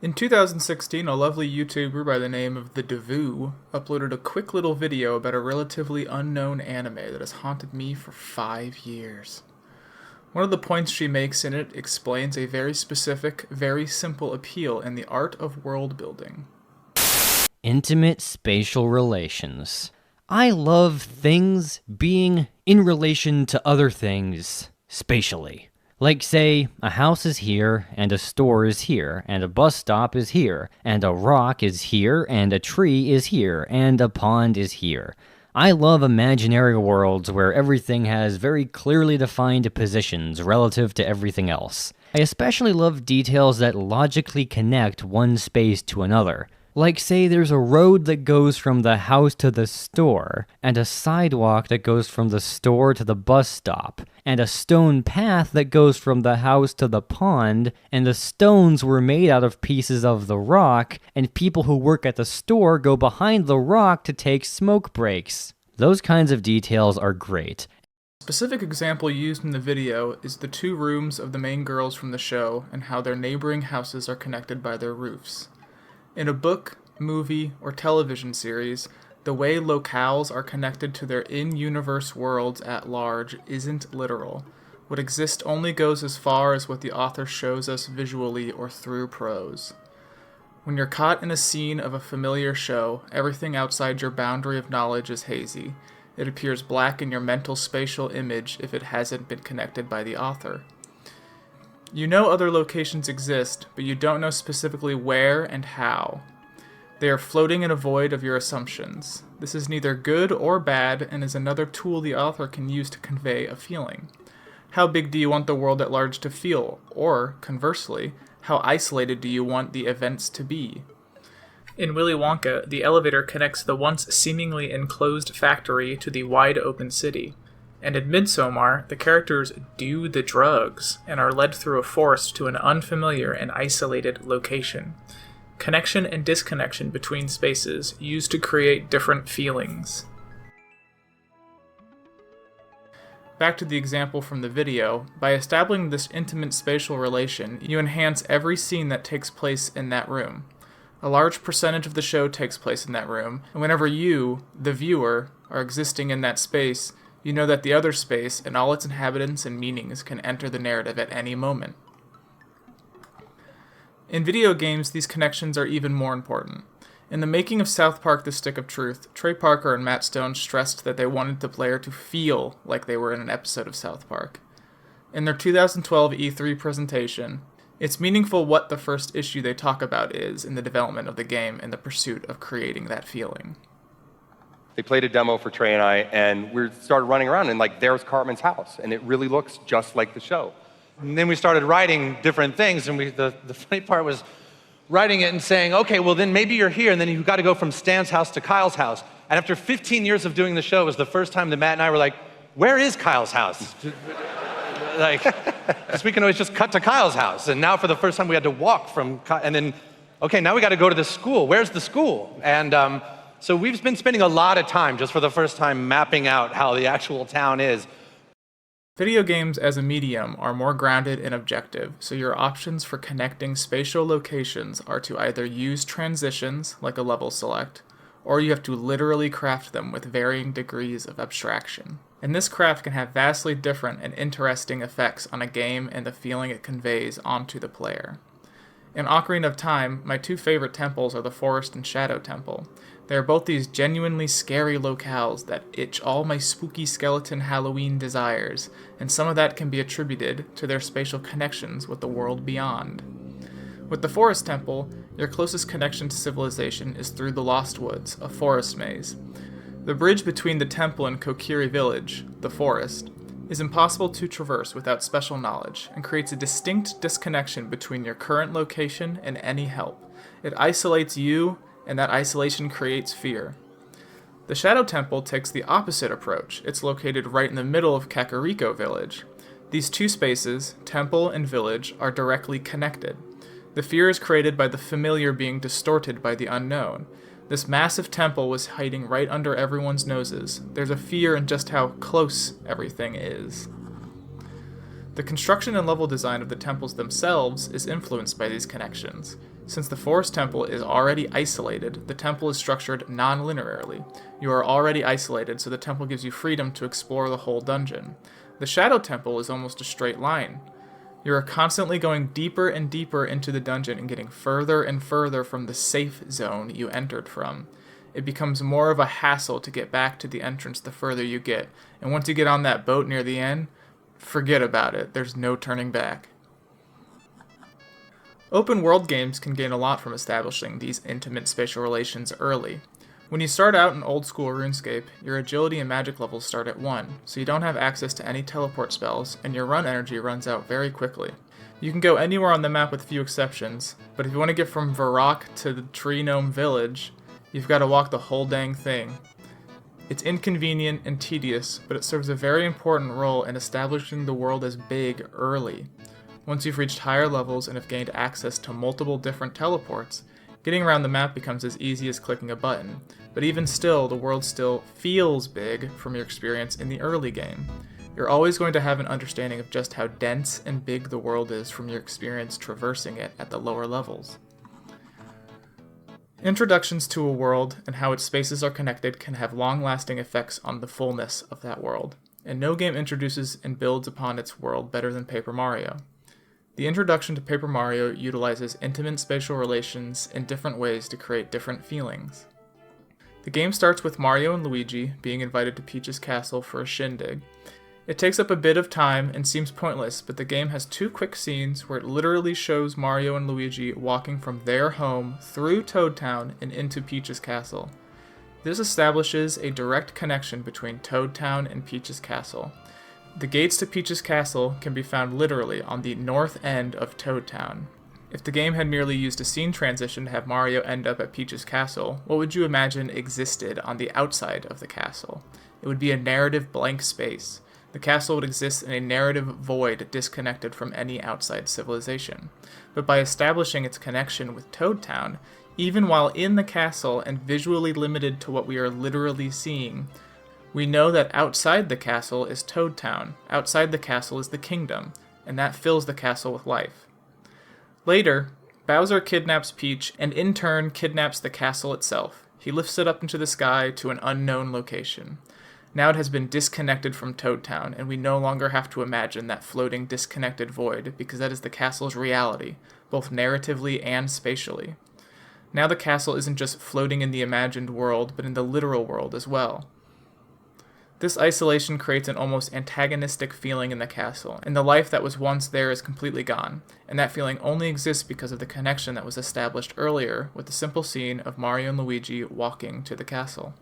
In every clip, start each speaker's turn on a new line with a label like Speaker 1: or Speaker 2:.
Speaker 1: In 2016, a lovely YouTuber by the name of The Devu uploaded a quick little video about a relatively unknown anime that has haunted me for 5 years. One of the points she makes in it explains a very specific, very simple appeal in the art of world building.
Speaker 2: Intimate spatial relations. I love things being in relation to other things spatially. Like, say, a house is here, and a store is here, and a bus stop is here, and a rock is here, and a tree is here, and a pond is here. I love imaginary worlds where everything has very clearly defined positions relative to everything else. I especially love details that logically connect one space to another. Like, say, there's a road that goes from the house to the store, and a sidewalk that goes from the store to the bus stop, and a stone path that goes from the house to the pond, and the stones were made out of pieces of the rock, and people who work at the store go behind the rock to take smoke breaks. Those kinds of details are great.
Speaker 1: A specific example used in the video is the 2 rooms of the main girls from the show and how their neighboring houses are connected by their roofs. In a book, movie, or television series, the way locales are connected to their in-universe worlds at large isn't literal. What exists only goes as far as what the author shows us visually or through prose. When you're caught in a scene of a familiar show, everything outside your boundary of knowledge is hazy. It appears black in your mental spatial image if it hasn't been connected by the author. You know other locations exist, but you don't know specifically where and how. They are floating in a void of your assumptions. This is neither good or bad and is another tool the author can use to convey a feeling. How big do you want the world at large to feel? Or, conversely, how isolated do you want the events to be? In Willy Wonka, the elevator connects the once seemingly enclosed factory to the wide open city. And in Midsommar, the characters do the drugs and are led through a forest to an unfamiliar and isolated location. Connection and disconnection between spaces used to create different feelings. Back to the example from the video, by establishing this intimate spatial relation, you enhance every scene that takes place in that room. A large percentage of the show takes place in that room, and whenever you, the viewer, are existing in that space, you know that the other space and all its inhabitants and meanings can enter the narrative at any moment. In video games, these connections are even more important. In the making of South Park: The Stick of Truth, Trey Parker and Matt Stone stressed that they wanted the player to feel like they were in an episode of South Park. In their 2012 E3 presentation, it's meaningful what the first issue they talk about is in the development of the game in the pursuit of creating that feeling.
Speaker 3: They played a demo for Trey and I, and we started running around, and there's Cartman's house, and it really looks just like the show.
Speaker 4: And then we started writing different things, and the funny part was writing it and saying, okay, well then maybe you're here, and then you've got to go from Stan's house to Kyle's house. And after 15 years of doing the show, it was the first time that Matt and I were like, where is Kyle's house? Because we can always just cut to Kyle's house. And now for the first time we had to walk from Kyle, and then, okay, now we got to go to the school. Where's the school? And so we've been spending a lot of time, just for the first time, mapping out how the actual town is.
Speaker 1: Video games as a medium are more grounded and objective, so your options for connecting spatial locations are to either use transitions, like a level select, or you have to literally craft them with varying degrees of abstraction. And this craft can have vastly different and interesting effects on a game and the feeling it conveys onto the player. In Ocarina of Time, my 2 favorite temples are the Forest and Shadow Temple. They are both these genuinely scary locales that itch all my spooky skeleton Halloween desires, and some of that can be attributed to their spatial connections with the world beyond. With the Forest Temple, your closest connection to civilization is through the Lost Woods, a forest maze. The bridge between the temple and Kokiri village, the forest, is impossible to traverse without special knowledge, and creates a distinct disconnection between your current location and any help. It isolates you, and that isolation creates fear. The Shadow Temple takes the opposite approach. It's located right in the middle of Kakariko Village. These 2 spaces, temple and village, are directly connected. The fear is created by the familiar being distorted by the unknown. This massive temple was hiding right under everyone's noses. There's a fear in just how close everything is. The construction and level design of the temples themselves is influenced by these connections. Since the Forest Temple is already isolated, the temple is structured non-linearly. You are already isolated, so the temple gives you freedom to explore the whole dungeon. The Shadow Temple is almost a straight line. You are constantly going deeper and deeper into the dungeon and getting further and further from the safe zone you entered from. It becomes more of a hassle to get back to the entrance the further you get, and once you get on that boat near the end, forget about it. There's no turning back. Open world games can gain a lot from establishing these intimate spatial relations early. When you start out in old school RuneScape, your agility and magic levels start at 1, so you don't have access to any teleport spells, and your run energy runs out very quickly. You can go anywhere on the map with few exceptions, but if you want to get from Varrock to the Tree Gnome Village, you've got to walk the whole dang thing. It's inconvenient and tedious, but it serves a very important role in establishing the world as big early. Once you've reached higher levels and have gained access to multiple different teleports, getting around the map becomes as easy as clicking a button, but even still, the world still feels big from your experience in the early game. You're always going to have an understanding of just how dense and big the world is from your experience traversing it at the lower levels. Introductions to a world and how its spaces are connected can have long-lasting effects on the fullness of that world, and no game introduces and builds upon its world better than Paper Mario. The introduction to Paper Mario utilizes intimate spatial relations in different ways to create different feelings. The game starts with Mario and Luigi being invited to Peach's castle for a shindig. It takes up a bit of time and seems pointless, but the game has 2 quick scenes where it literally shows Mario and Luigi walking from their home through Toad Town and into Peach's castle. This establishes a direct connection between Toad Town and Peach's castle. The gates to Peach's castle can be found literally on the north end of Toad Town. If the game had merely used a scene transition to have Mario end up at Peach's castle, what would you imagine existed on the outside of the castle? It would be a narrative blank space. The castle would exist in a narrative void disconnected from any outside civilization. But by establishing its connection with Toad Town, even while in the castle and visually limited to what we are literally seeing, we know that outside the castle is Toad Town, outside the castle is the kingdom, and that fills the castle with life. Later, Bowser kidnaps Peach and in turn kidnaps the castle itself. He lifts it up into the sky to an unknown location. Now it has been disconnected from Toad Town, and we no longer have to imagine that floating disconnected void, because that is the castle's reality, both narratively and spatially. Now the castle isn't just floating in the imagined world, but in the literal world as well. This isolation creates an almost antagonistic feeling in the castle, and the life that was once there is completely gone, and that feeling only exists because of the connection that was established earlier with the simple scene of Mario and Luigi walking to the castle.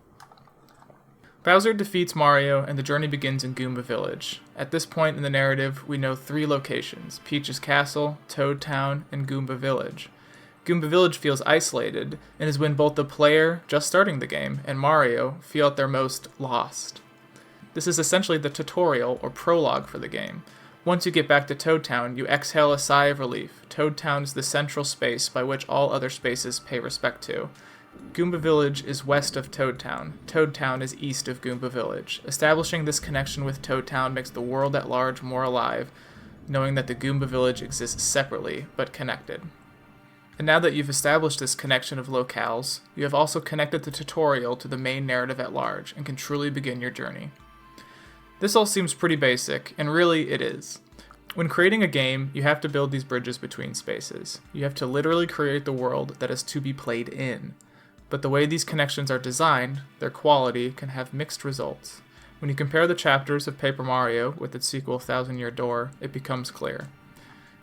Speaker 1: Bowser defeats Mario, and the journey begins in Goomba Village. At this point in the narrative, we know 3 locations: Peach's Castle, Toad Town, and Goomba Village. Goomba Village feels isolated, and is when both the player, just starting the game, and Mario feel at their most lost. This is essentially the tutorial or prologue for the game. Once you get back to Toad Town, you exhale a sigh of relief. Toad Town is the central space by which all other spaces pay respect to. Goomba Village is west of Toad Town. Toad Town is east of Goomba Village. Establishing this connection with Toad Town makes the world at large more alive, knowing that the Goomba Village exists separately, but connected. And now that you've established this connection of locales, you have also connected the tutorial to the main narrative at large, and can truly begin your journey. This all seems pretty basic, and really it is. When creating a game, you have to build these bridges between spaces. You have to literally create the world that is to be played in. But the way these connections are designed, their quality can have mixed results. When you compare the chapters of Paper Mario with its sequel Thousand Year Door, it becomes clear.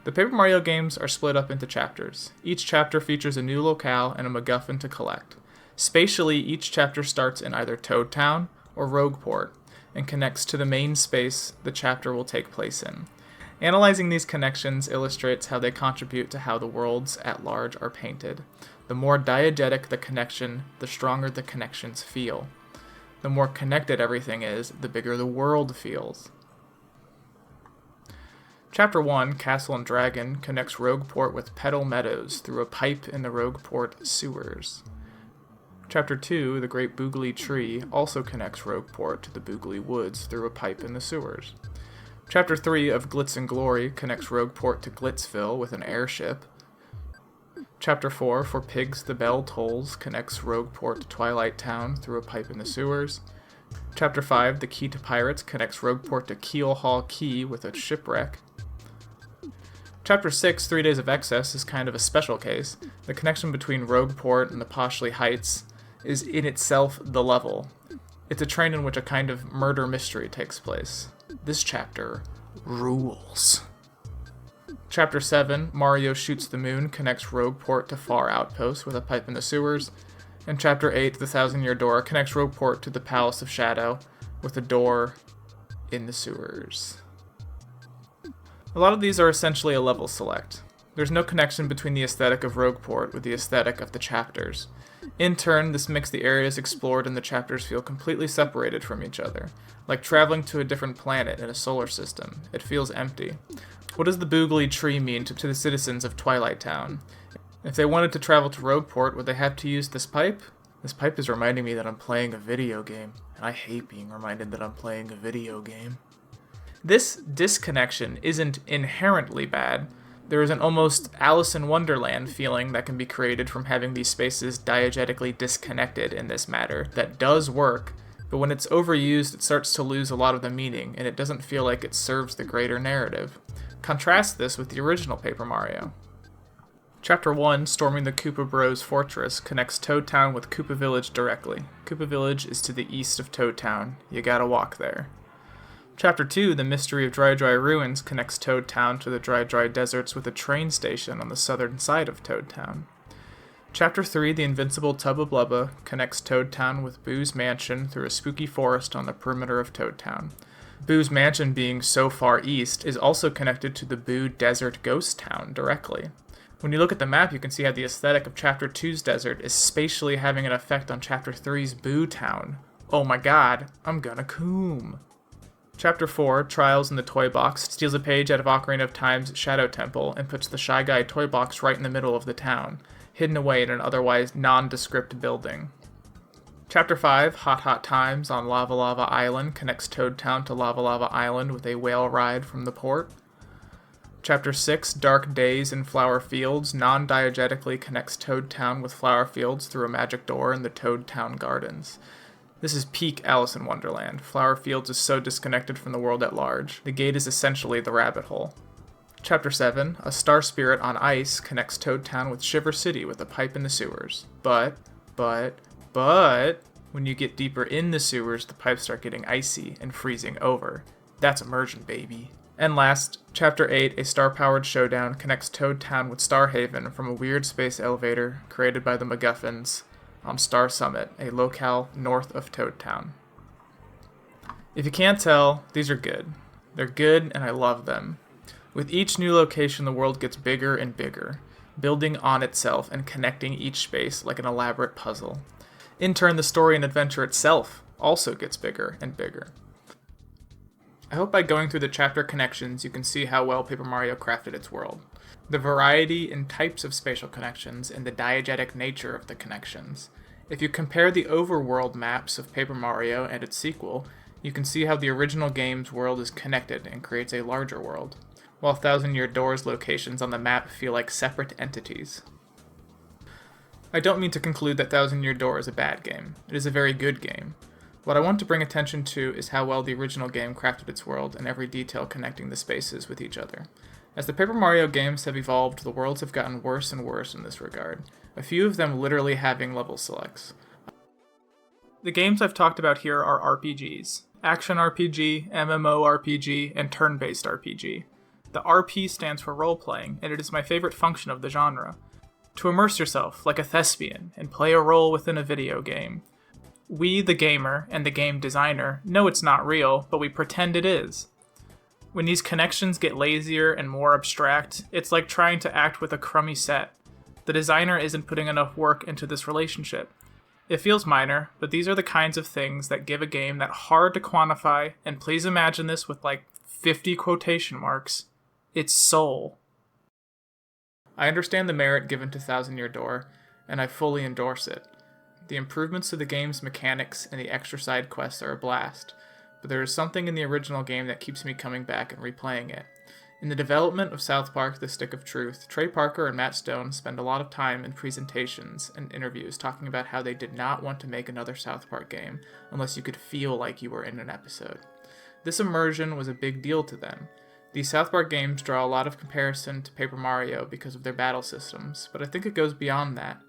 Speaker 1: The Paper Mario games are split up into chapters. Each chapter features a new locale and a MacGuffin to collect. Spatially, each chapter starts in either Toad Town or Rogueport, and connects to the main space the chapter will take place in. Analyzing these connections illustrates how they contribute to how the worlds at large are painted. The more diegetic the connection, the stronger the connections feel. The more connected everything is, the bigger the world feels. Chapter 1, Castle and Dragon, connects Rogueport with Petal Meadows through a pipe in the Rogueport sewers. Chapter 2, The Great Boogly Tree, also connects Rogueport to the Boogly Woods through a pipe in the sewers. Chapter 3 of Glitz and Glory connects Rogueport to Glitzville with an airship. Chapter 4, For Pigs the Bell Tolls, connects Rogueport to Twilight Town through a pipe in the sewers. Chapter 5, The Key to Pirates, connects Rogueport to Keel Hall Key with a shipwreck. Chapter 6, 3 Days of Excess, is kind of a special case. The connection between Rogueport and the Poshley Heights is in itself the level. It's a train in which a kind of murder mystery takes place. This chapter rules. Chapter 7, Mario Shoots the Moon, connects Rogueport to Far Outpost with a pipe in the sewers. And Chapter 8, The Thousand-Year Door, connects Rogueport to the Palace of Shadow with a door in the sewers. A lot of these are essentially a level select. There's no connection between the aesthetic of Rogueport with the aesthetic of the chapters. In turn, this makes the areas explored and the chapters feel completely separated from each other, like traveling to a different planet in a solar system. It feels empty. What does the Boogly Tree mean to the citizens of Twilight Town? If they wanted to travel to Rogueport, would they have to use this pipe? This pipe is reminding me that I'm playing a video game, and I hate being reminded that I'm playing a video game. This disconnection isn't inherently bad. There is an almost Alice in Wonderland feeling that can be created from having these spaces diegetically disconnected in this matter that does work, but when it's overused it starts to lose a lot of the meaning, and it doesn't feel like it serves the greater narrative. Contrast this with the original Paper Mario. Chapter 1, Storming the Koopa Bros Fortress, connects Toad Town with Koopa Village directly. Koopa Village is to the east of Toad Town. You gotta walk there. Chapter 2, The Mystery of Dry Dry Ruins, connects Toad Town to the Dry Dry Deserts with a train station on the southern side of Toad Town. Chapter 3, The Invincible Tubba Blubba, connects Toad Town with Boo's Mansion through a spooky forest on the perimeter of Toad Town. Boo's Mansion, being so far east, is also connected to the Boo Desert Ghost Town directly. When you look at the map, you can see how the aesthetic of Chapter 2's desert is spatially having an effect on Chapter 3's Boo Town. Oh my god, I'm gonna coom. Chapter 4, Trials in the Toy Box, steals a page out of Ocarina of Time's Shadow Temple and puts the Shy Guy toy box right in the middle of the town, hidden away in an otherwise nondescript building. Chapter 5, Hot Hot Times on Lava Lava Island, connects Toad Town to Lava Lava Island with a whale ride from the port. Chapter 6, Dark Days in Flower Fields, non-diegetically connects Toad Town with Flower Fields through a magic door in the Toad Town Gardens. This is peak Alice in Wonderland. Flower Fields is so disconnected from the world at large. The gate is essentially the rabbit hole. Chapter 7, A Star Spirit on Ice, connects Toad Town with Shiver City with a pipe in the sewers. But, when you get deeper in the sewers, the pipes start getting icy and freezing over. That's immersion, baby. And last, Chapter 8, A Star-Powered Showdown, connects Toad Town with Starhaven from a weird space elevator created by the MacGuffins on Star Summit, a locale north of Toad Town. If you can't tell, these are good. They're good, and I love them. With each new location, the world gets bigger and bigger, building on itself and connecting each space like an elaborate puzzle. In turn, the story and adventure itself also gets bigger and bigger. I hope by going through the chapter connections, you can see how well Paper Mario crafted its world. The variety and types of spatial connections and the diegetic nature of the connections. If you compare the overworld maps of Paper Mario and its sequel, you can see how the original game's world is connected and creates a larger world, while Thousand Year Door's locations on the map feel like separate entities. I don't mean to conclude that Thousand Year Door is a bad game. It is a very good game. What I want to bring attention to is how well the original game crafted its world and every detail connecting the spaces with each other. As the Paper Mario games have evolved, the worlds have gotten worse and worse in this regard, a few of them literally having level selects. The games I've talked about here are RPGs. Action RPG, MMORPG, and turn-based RPG. The RP stands for role-playing, and it is my favorite function of the genre. To immerse yourself, like a thespian, and play a role within a video game. We, the gamer, and the game designer, know it's not real, but we pretend it is. When these connections get lazier and more abstract, it's like trying to act with a crummy set. The designer isn't putting enough work into this relationship. It feels minor, but these are the kinds of things that give a game that hard to quantify, and please imagine this with like 50 quotation marks, its soul. I understand the merit given to Thousand Year Door, and I fully endorse it. The improvements to the game's mechanics and the extra side quests are a blast, but there is something in the original game that keeps me coming back and replaying it. In the development of South Park: The Stick of Truth, Trey Parker and Matt Stone spend a lot of time in presentations and interviews talking about how they did not want to make another South Park game unless you could feel like you were in an episode. This immersion was a big deal to them. These South Park games draw a lot of comparison to Paper Mario because of their battle systems, but I think it goes beyond that.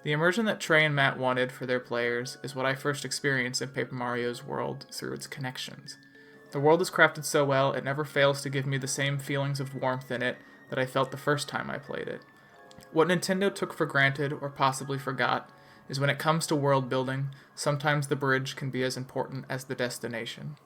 Speaker 1: The immersion that Trey and Matt wanted for their players is what I first experienced in Paper Mario's world through its connections. The world is crafted so well, it never fails to give me the same feelings of warmth in it that I felt the first time I played it. What Nintendo took for granted, or possibly forgot, is when it comes to world building, sometimes the bridge can be as important as the destination.